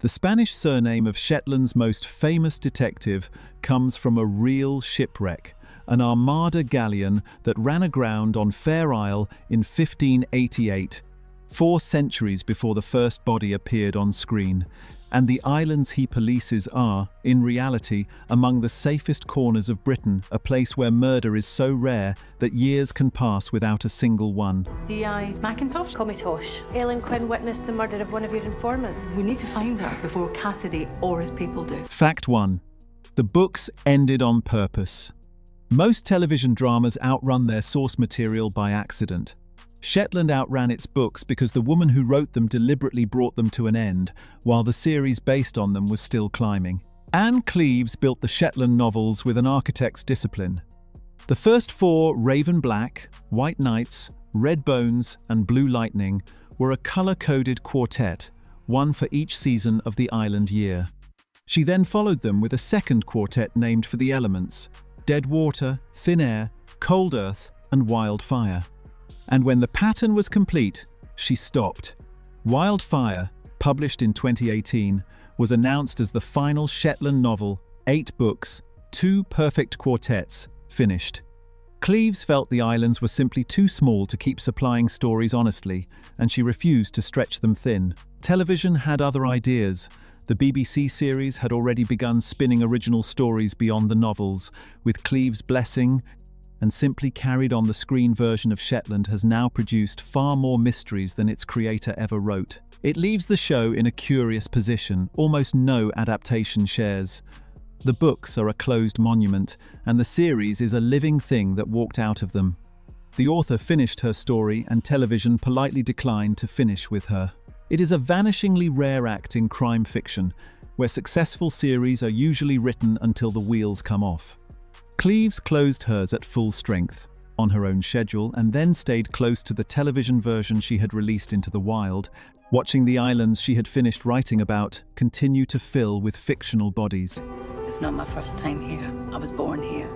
The Spanish surname of Shetland's most famous detective comes from a real shipwreck, an Armada galleon that ran aground on Fair Isle in 1588, 4 centuries before the first body appeared on screen. And the islands he polices are, in reality, among the safest corners of Britain, a place where murder is so rare that years can pass without a single one. D.I. Mackintosh? Comitosh. Aileen Quinn witnessed the murder of one of your informants. We need to find her before Cassidy or his people do. Fact 1. The books ended on purpose. Most television dramas outrun their source material by accident. Shetland outran its books because the woman who wrote them deliberately brought them to an end, while the series based on them was still climbing. Ann Cleeves built the Shetland novels with an architect's discipline. The first 4, Raven Black, White Knights, Red Bones, and Blue Lightning, were a colour-coded quartet, one for each season of the island year. She then followed them with a second quartet named for the elements: Dead Water, Thin Air, Cold Earth, and Wildfire. And when the pattern was complete, she stopped. Wildfire, published in 2018, was announced as the final Shetland novel, 8 books, 2 perfect quartets, finished. Cleeves felt the islands were simply too small to keep supplying stories honestly, and she refused to stretch them thin. Television had other ideas. The BBC series had already begun spinning original stories beyond the novels, with Cleeves' blessing, and simply carried on. The screen version of Shetland has now produced far more mysteries than its creator ever wrote. It leaves the show in a curious position. Almost no adaptation shares. The books are a closed monument, and the series is a living thing that walked out of them. The author finished her story, and television politely declined to finish with her. It is a vanishingly rare act in crime fiction, where successful series are usually written until the wheels come off. Cleeves closed hers at full strength, on her own schedule, and then stayed close to the television version she had released into the wild, watching the islands she had finished writing about continue to fill with fictional bodies. It's not my first time here. I was born here.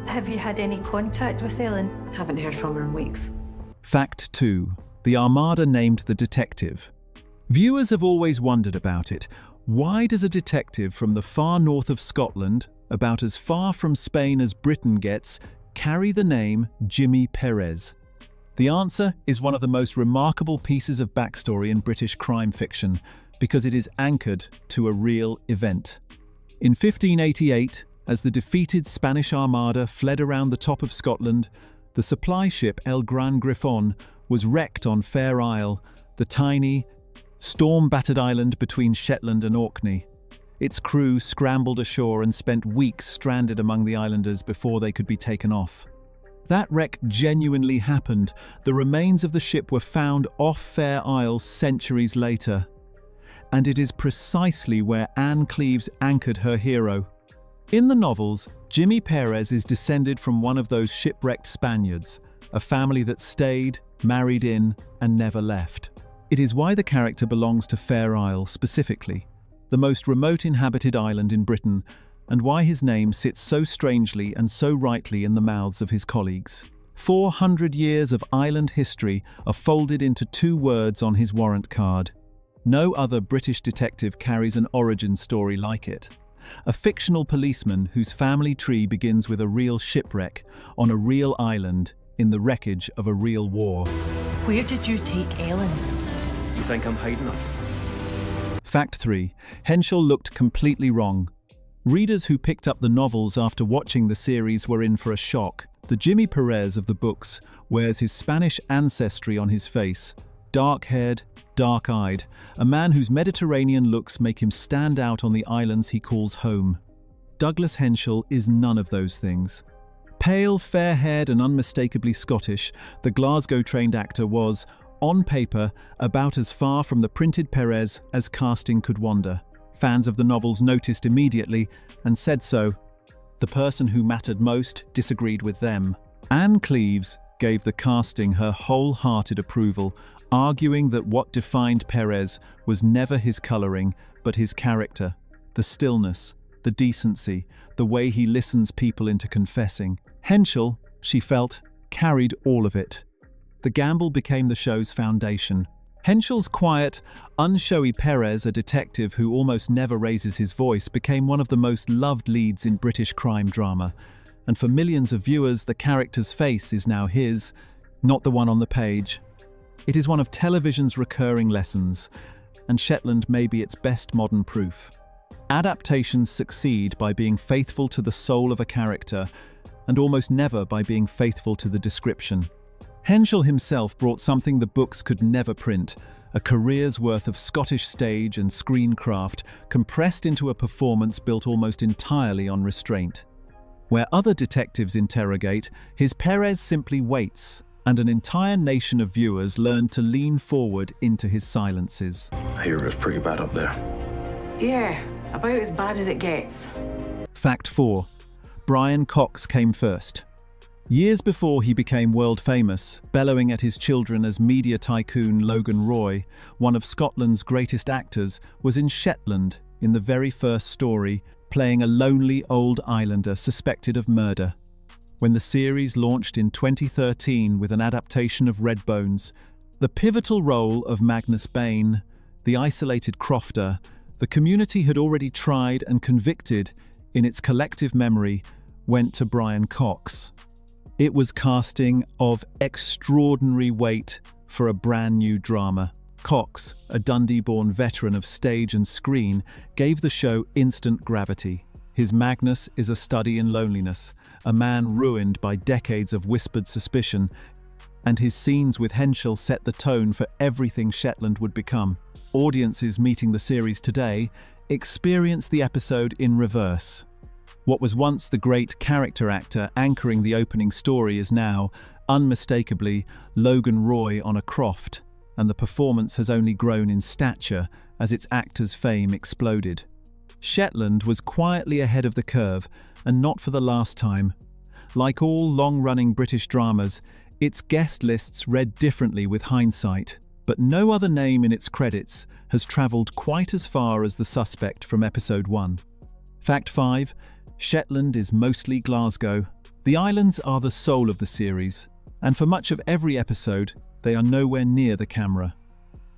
Have you had any contact with Aileen? Haven't heard from her in weeks. Fact 2. The Armada named the detective. Viewers have always wondered about it. Why does a detective from the far north of Scotland, about as far from Spain as Britain gets, carry the name Jimmy Pérez? The answer is one of the most remarkable pieces of backstory in British crime fiction, because it is anchored to a real event. In 1588, as the defeated Spanish Armada fled around the top of Scotland, the supply ship El Gran Grifon was wrecked on Fair Isle, the tiny, storm-battered island between Shetland and Orkney. Its crew scrambled ashore and spent weeks stranded among the islanders before they could be taken off. That wreck genuinely happened. The remains of the ship were found off Fair Isle centuries later. And it is precisely where Ann Cleeves anchored her hero. In the novels, Jimmy Pérez is descended from one of those shipwrecked Spaniards, a family that stayed, married in, and never left. It is why the character belongs to Fair Isle specifically, the most remote inhabited island in Britain, and why his name sits so strangely and so rightly in the mouths of his colleagues. 400 years of island history are folded into 2 words on his warrant card. No other British detective carries an origin story like it. A fictional policeman whose family tree begins with a real shipwreck on a real island in the wreckage of a real war. Where did you take Aileen? You think I'm hiding her? Fact 3. Henschel looked completely wrong. Readers who picked up the novels after watching the series were in for a shock. The Jimmy Pérez of the books wears his Spanish ancestry on his face, dark-haired, dark-eyed, a man whose Mediterranean looks make him stand out on the islands he calls home. Douglas Henschel is none of those things. Pale, fair-haired and unmistakably Scottish, the Glasgow-trained actor was, on paper, about as far from the printed Pérez as casting could wander. Fans of the novels noticed immediately and said so. The person who mattered most disagreed with them. Ann Cleeves gave the casting her wholehearted approval, arguing that what defined Pérez was never his colouring, but his character, the stillness, the decency, the way he listens people into confessing. Henschel, she felt, carried all of it. The gamble became the show's foundation. Henschel's quiet, unshowy Pérez, a detective who almost never raises his voice, became one of the most loved leads in British crime drama. And for millions of viewers, the character's face is now his, not the one on the page. It is one of television's recurring lessons, and Shetland may be its best modern proof. Adaptations succeed by being faithful to the soul of a character, and almost never by being faithful to the description. Henschel himself brought something the books could never print, a career's worth of Scottish stage and screen craft compressed into a performance built almost entirely on restraint. Where other detectives interrogate, his Pérez simply waits, and an entire nation of viewers learn to lean forward into his silences. I hear it was pretty bad up there. Yeah, about as bad as it gets. Fact 4. Brian Cox came first. Years before he became world famous, bellowing at his children as media tycoon Logan Roy, one of Scotland's greatest actors, was in Shetland in the very first story, playing a lonely old islander suspected of murder. When the series launched in 2013 with an adaptation of Red Bones, the pivotal role of Magnus Bain, the isolated crofter, the community had already tried and convicted in its collective memory, went to Brian Cox. It was casting of extraordinary weight for a brand new drama. Cox, a Dundee-born veteran of stage and screen, gave the show instant gravity. His Magnus is a study in loneliness, a man ruined by decades of whispered suspicion, and his scenes with Henschel set the tone for everything Shetland would become. Audiences meeting the series today experience the episode in reverse. What was once the great character actor anchoring the opening story is now, unmistakably, Logan Roy on a croft, and the performance has only grown in stature as its actor's fame exploded. Shetland was quietly ahead of the curve, and not for the last time. Like all long-running British dramas, its guest lists read differently with hindsight, but no other name in its credits has travelled quite as far as the suspect from episode 1. Fact 5. Shetland is mostly Glasgow. The islands are the soul of the series, and for much of every episode, they are nowhere near the camera.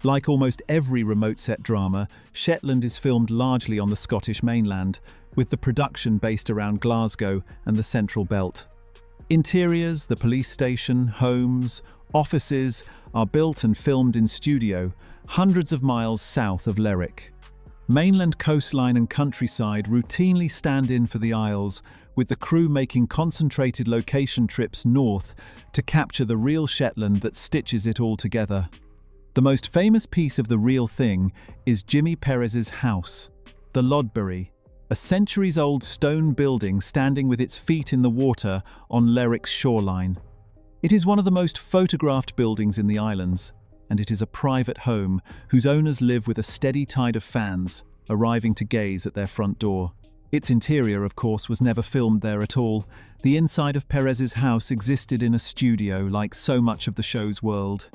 Like almost every remote set drama, Shetland is filmed largely on the Scottish mainland, with the production based around Glasgow and the Central Belt. Interiors, the police station, homes, offices are built and filmed in studio, hundreds of miles south of Lerwick. Mainland coastline and countryside routinely stand in for the Isles, with the crew making concentrated location trips north to capture the real Shetland that stitches it all together. The most famous piece of the real thing is Jimmy Pérez's house, the Lodbury, a centuries-old stone building standing with its feet in the water on Lerwick's shoreline. It is one of the most photographed buildings in the islands, and it is a private home whose owners live with a steady tide of fans arriving to gaze at their front door. Its interior, of course, was never filmed there at all. The inside of Pérez's house existed in a studio like so much of the show's world.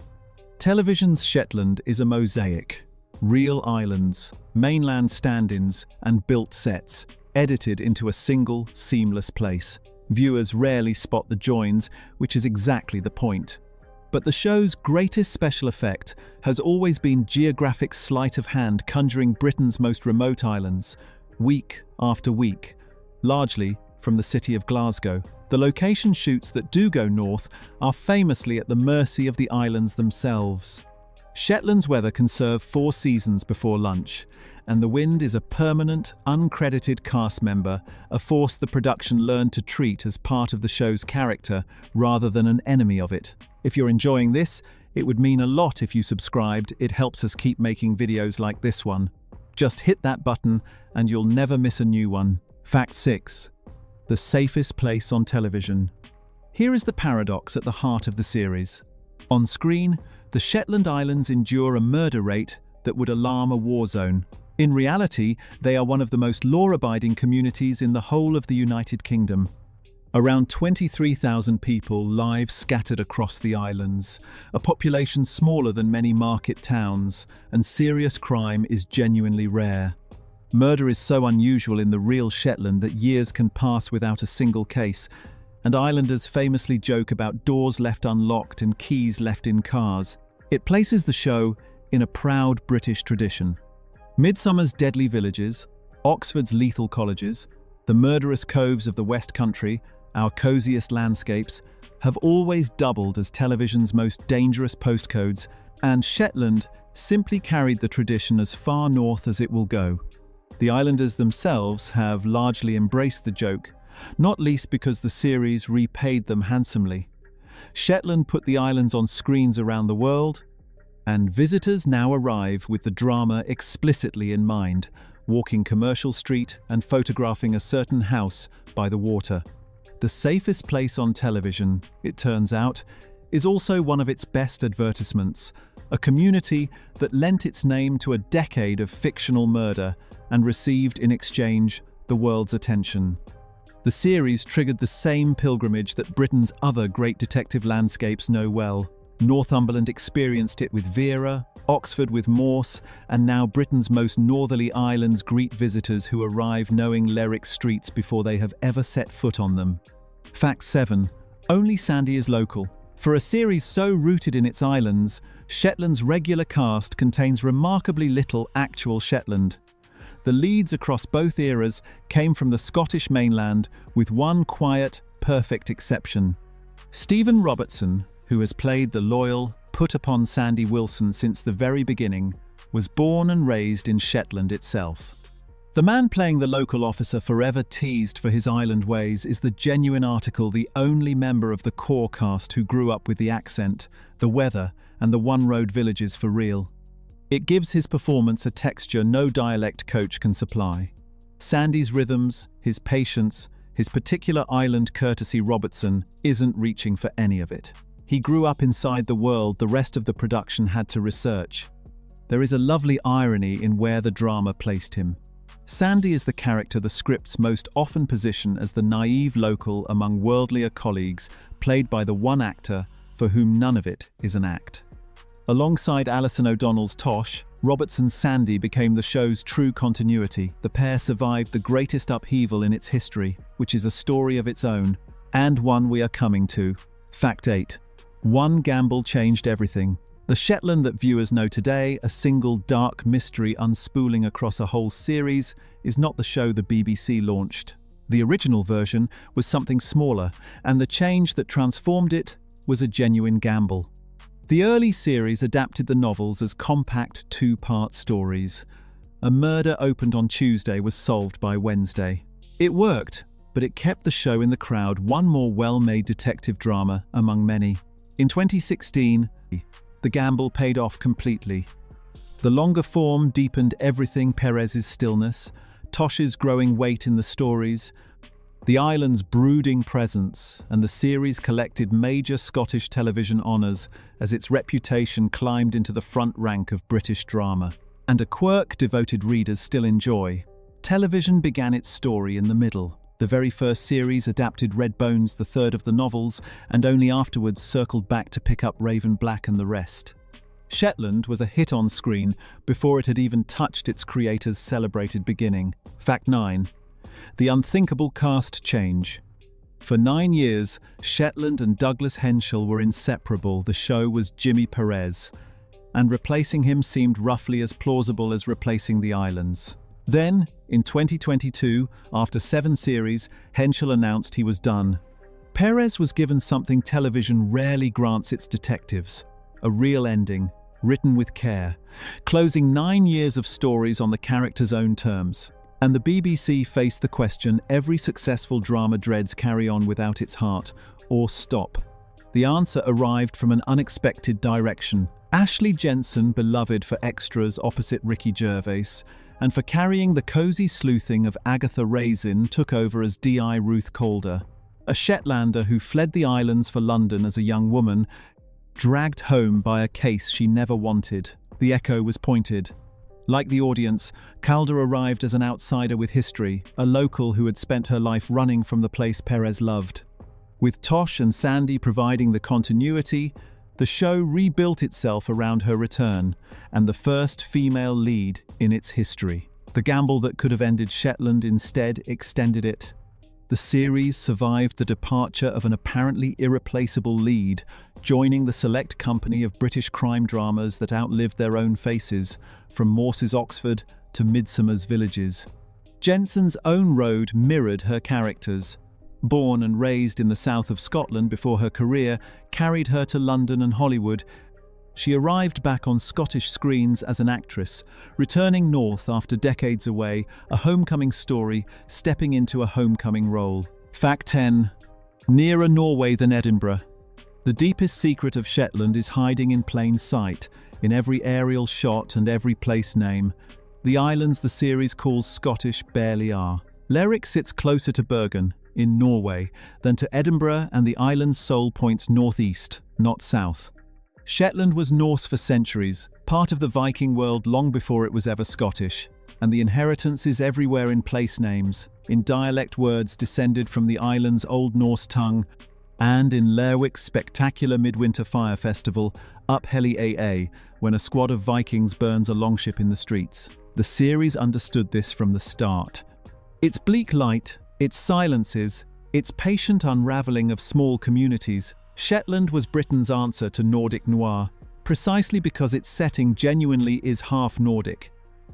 Television's Shetland is a mosaic. Real islands, mainland stand-ins, and built sets, edited into a single, seamless place. Viewers rarely spot the joins, which is exactly the point. But the show's greatest special effect has always been geographic sleight of hand conjuring Britain's most remote islands, week after week, largely from the city of Glasgow. The location shoots that do go north are famously at the mercy of the islands themselves. Shetland's weather can serve 4 seasons before lunch, and the wind is a permanent, uncredited cast member, a force the production learned to treat as part of the show's character rather than an enemy of it. If you're enjoying this, it would mean a lot if you subscribed. It helps us keep making videos like this one. Just hit that button and you'll never miss a new one. Fact 6. The safest place on television. Here is the paradox at the heart of the series. On screen, the Shetland Islands endure a murder rate that would alarm a war zone. In reality, they are one of the most law-abiding communities in the whole of the United Kingdom. Around 23,000 people live scattered across the islands, a population smaller than many market towns, and serious crime is genuinely rare. Murder is so unusual in the real Shetland that years can pass without a single case, and islanders famously joke about doors left unlocked and keys left in cars. It places the show in a proud British tradition. Midsummer's deadly villages, Oxford's lethal colleges, the murderous coves of the West Country, our cosiest landscapes, have always doubled as television's most dangerous postcodes, and Shetland simply carried the tradition as far north as it will go. The islanders themselves have largely embraced the joke, not least because the series repaid them handsomely. Shetland put the islands on screens around the world, and visitors now arrive with the drama explicitly in mind, walking Commercial Street and photographing a certain house by the water. The safest place on television, it turns out, is also one of its best advertisements, a community that lent its name to a decade of fictional murder and received in exchange the world's attention. The series triggered the same pilgrimage that Britain's other great detective landscapes know well. Northumberland experienced it with Vera, Oxford with Morse, and now Britain's most northerly islands greet visitors who arrive knowing Lerwick streets before they have ever set foot on them. Fact 7. Only Sandy is local. For a series so rooted in its islands, Shetland's regular cast contains remarkably little actual Shetland. The leads across both eras came from the Scottish mainland, with one quiet, perfect exception. Stephen Robertson, who has played the loyal, put-upon Sandy Wilson since the very beginning, was born and raised in Shetland itself. The man playing the local officer forever teased for his island ways is the genuine article, the only member of the core cast who grew up with the accent, the weather, and the one-road villages for real. It gives his performance a texture no dialect coach can supply. Sandy's rhythms, his patience, his particular island courtesy. Robertson isn't reaching for any of it. He grew up inside the world the rest of the production had to research. There is a lovely irony in where the drama placed him. Sandy is the character the scripts most often position as the naive local among worldlier colleagues, played by the one actor for whom none of it is an act. Alongside Alison O'Donnell's Tosh, Robertson's Sandy became the show's true continuity. The pair survived the greatest upheaval in its history, which is a story of its own, and one we are coming to. Fact 8. One gamble changed everything. The Shetland that viewers know today, a single dark mystery unspooling across a whole series, is not the show the BBC launched. The original version was something smaller, and the change that transformed it was a genuine gamble. The early series adapted the novels as compact two-part stories. A murder opened on Tuesday was solved by Wednesday. It worked, but it kept the show in the crowd, one more well-made detective drama among many. In 2016, the gamble paid off completely. The longer form deepened everything: Pérez's stillness, Tosh's growing weight in the stories, the island's brooding presence, and the series collected major Scottish television honours as its reputation climbed into the front rank of British drama. And a quirk devoted readers still enjoy. Television began its story in the middle. The very first series adapted Red Bones, the third of the novels, and only afterwards circled back to pick up Raven Black and the rest. Shetland was a hit on screen before it had even touched its creator's celebrated beginning. Fact 9. The unthinkable cast change. For 9 years, Shetland and Douglas Henschel were inseparable. The show was Jimmy Pérez, and replacing him seemed roughly as plausible as replacing the islands. Then, in 2022, after 7 series, Henschel announced he was done. Pérez was given something television rarely grants its detectives: a real ending, written with care, closing 9 years of stories on the character's own terms. And the BBC faced the question every successful drama dreads: carry on without its heart, or stop. The answer arrived from an unexpected direction. Ashley Jensen, beloved for extras opposite Ricky Gervais, and for carrying the cosy sleuthing of Agatha Raisin, took over as D.I. Ruth Calder, a Shetlander who fled the islands for London as a young woman, dragged home by a case she never wanted. The echo was pointed. Like the audience, Calder arrived as an outsider with history, a local who had spent her life running from the place Pérez loved. With Tosh and Sandy providing the continuity, the show rebuilt itself around her return, and the first female lead in its history. The gamble that could have ended Shetland instead extended it. The series survived the departure of an apparently irreplaceable lead, joining the select company of British crime dramas that outlived their own faces, from Morse's Oxford to Midsummer's Villages. Jensen's own road mirrored her characters. Born and raised in the south of Scotland before her career carried her to London and Hollywood, she arrived back on Scottish screens as an actress, returning north after decades away, a homecoming story, stepping into a homecoming role. Fact 10. Nearer Norway than Edinburgh. The deepest secret of Shetland is hiding in plain sight, in every aerial shot and every place name. The islands the series calls Scottish barely are. Lerwick sits closer to Bergen, in Norway, than to Edinburgh, and the island's soul points northeast, not south. Shetland was Norse for centuries, part of the Viking world long before it was ever Scottish, and the inheritance is everywhere in place names, in dialect words descended from the island's Old Norse tongue, and in Lerwick's spectacular midwinter fire festival, Up Heli AA, when a squad of Vikings burns a longship in the streets. The series understood this from the start. Its bleak light, its silences, its patient unravelling of small communities, Shetland was Britain's answer to Nordic noir, precisely because its setting genuinely is half Nordic.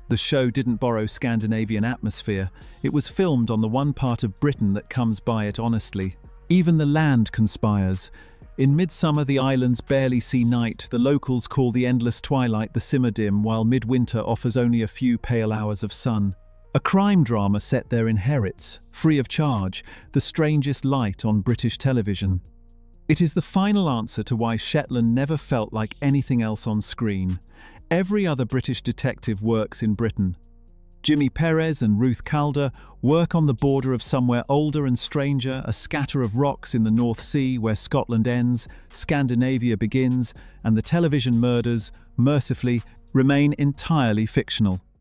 The show didn't borrow Scandinavian atmosphere, it was filmed on the one part of Britain that comes by it honestly. Even the land conspires. In midsummer the islands barely see night, the locals call the endless twilight the simmerdim, while midwinter offers only a few pale hours of sun. A crime drama set there inherits, free of charge, the strangest light on British television. It is the final answer to why Shetland never felt like anything else on screen. Every other British detective works in Britain. Jimmy Pérez and Ruth Calder work on the border of somewhere older and stranger, a scatter of rocks in the North Sea where Scotland ends, Scandinavia begins, and the television murders, mercifully, remain entirely fictional.